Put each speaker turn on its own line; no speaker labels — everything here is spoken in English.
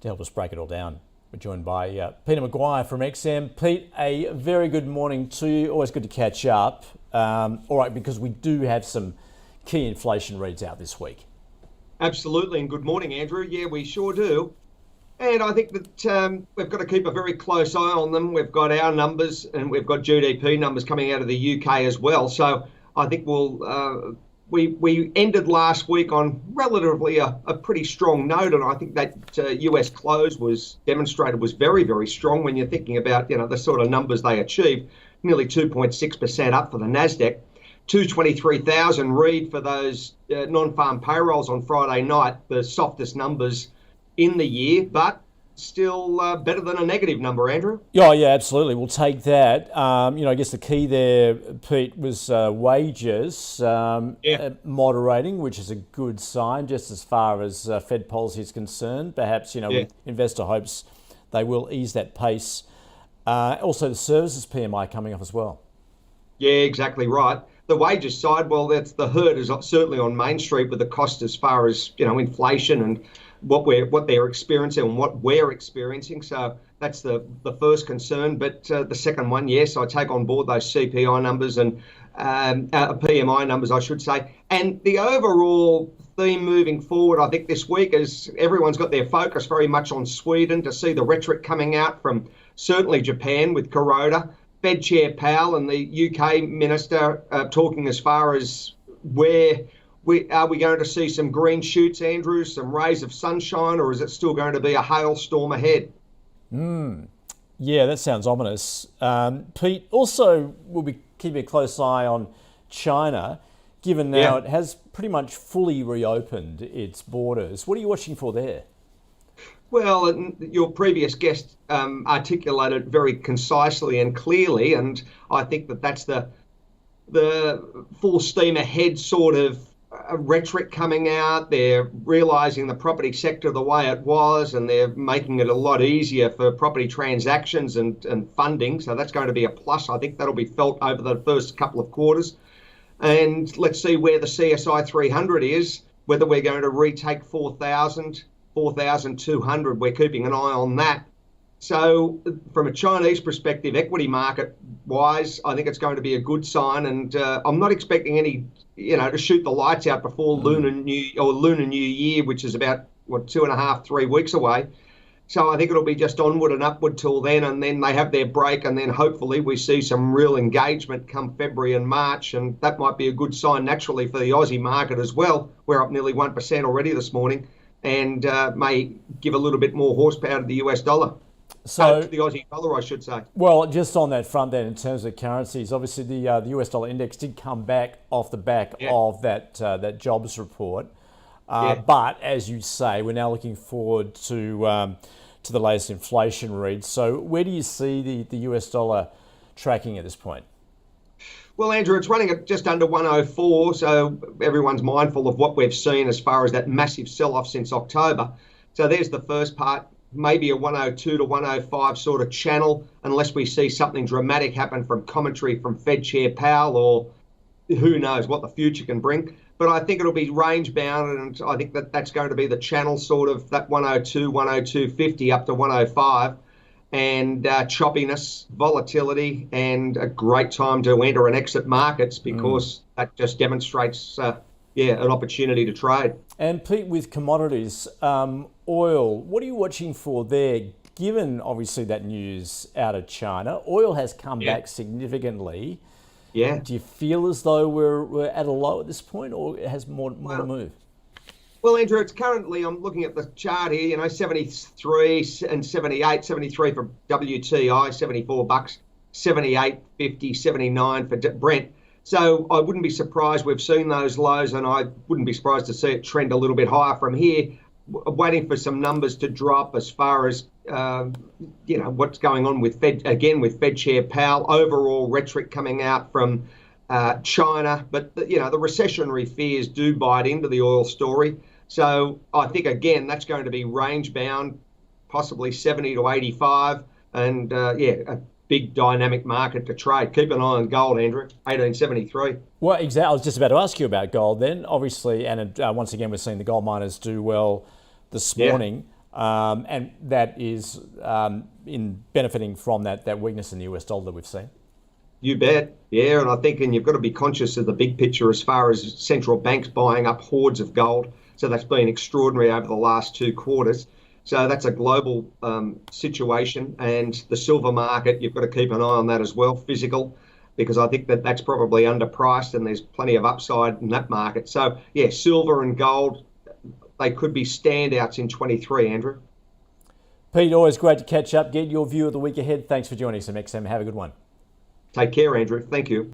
To help us break it all down, we're joined by Peter McGuire from XM. Pete, a very good morning to you. Always good to catch up. All right, because we do have some key inflation reads out this week.
Absolutely, and good morning, Andrew. Yeah, we sure do. And I think that we've got to keep a very close eye on them. We've got our numbers and we've got GDP numbers coming out of the UK as well. So I think we ended last week on relatively a pretty strong note, and I think that US close was demonstrated was very, very strong when you're thinking about the sort of numbers they achieved. Nearly 2.6% up for the Nasdaq, 223,000 read for those non-farm payrolls on Friday night, the softest numbers in the year, but still better than a negative number, Andrew.
Yeah, absolutely. We'll take that. I guess the key there, Pete, was wages moderating, which is a good sign just as far as Fed policy is concerned. Perhaps, with investor hopes they will ease that pace. Also, the services PMI coming up as well.
Yeah, exactly right. The wages side, well, that's the hurt is certainly on Main Street with the cost as far as, inflation and what they're experiencing and what we're experiencing. So that's the first concern. But the second one, yes, I take on board those CPI numbers and PMI numbers, I should say. And the overall theme moving forward, I think this week is everyone's got their focus very much on Sweden to see the rhetoric coming out from certainly Japan with Kuroda, Fed Chair Powell and the UK Minister talking as far as where are we going to see some green shoots, Andrew, some rays of sunshine, or is it still going to be a hailstorm ahead?
Yeah, that sounds ominous. Pete, also we'll be keeping a close eye on China, given now it has pretty much fully reopened its borders. What are you watching for there?
Well, your previous guest articulated very concisely and clearly, and I think that's the full steam ahead sort of rhetoric coming out. They're realising the property sector the way it was, and they're making it a lot easier for property transactions and funding. So that's going to be a plus. I think that'll be felt over the first couple of quarters. And let's see where the CSI 300 is, whether we're going to retake 4,200. We're keeping an eye on that. So from a Chinese perspective, equity market wise, I think it's going to be a good sign. And I'm not expecting any, to shoot the lights out before Lunar New Year, which is about 2.5-3 weeks away. So I think it'll be just onward and upward till then, and then they have their break, and then hopefully we see some real engagement come February and March, and that might be a good sign naturally for the Aussie market as well. We're up nearly 1% already this morning, and may give a little bit more horsepower to the US dollar. So to the Aussie dollar, I should say.
Well, just on that front then, in terms of currencies, obviously the US dollar index did come back off the back of that jobs report. But as you say, we're now looking forward to the latest inflation read. So where do you see the US dollar tracking at this point?
Well, Andrew, it's running at just under 104, so everyone's mindful of what we've seen as far as that massive sell-off since October. So there's the first part, maybe a 102 to 105 sort of channel, unless we see something dramatic happen from commentary from Fed Chair Powell, or who knows what the future can bring. But I think it'll be range bound, and I think that's going to be the channel sort of that 102, 102.50 up to 105. And choppiness, volatility, and a great time to enter and exit markets, because that just demonstrates, an opportunity to trade.
And Pete, with commodities, oil, what are you watching for there? Given obviously that news out of China, oil has come back significantly.
Yeah.
Do you feel as though we're at a low at this point, or it has more to move?
Well, Andrew, it's currently, I'm looking at the chart here, 73 and 78, 73 for WTI, $74, 78.50, 79 for Brent. So I wouldn't be surprised we've seen those lows, and I wouldn't be surprised to see it trend a little bit higher from here. Waiting for some numbers to drop as far as, what's going on with Fed Chair Powell, overall rhetoric coming out from China. But, the recessionary fears do bite into the oil story. So I think, again, that's going to be range bound, possibly 70 to 85, and a big dynamic market to trade. Keep an eye on gold, Andrew, 1873.
Well, exactly. I was just about to ask you about gold then, obviously, and once again, we're seeing the gold miners do well this morning. and that is in benefiting from that weakness in the US dollar that we've seen.
You bet. Yeah, and I think you've got to be conscious of the big picture as far as central banks buying up hordes of gold. So that's been extraordinary over the last 2 quarters. So that's a global situation. And the silver market, you've got to keep an eye on that as well, physical, because I think that's probably underpriced and there's plenty of upside in that market. So, yeah, silver and gold, they could be standouts in 23, Andrew.
Pete, always great to catch up, get your view of the week ahead. Thanks for joining us on XM. Have a good one.
Take care, Andrew. Thank you.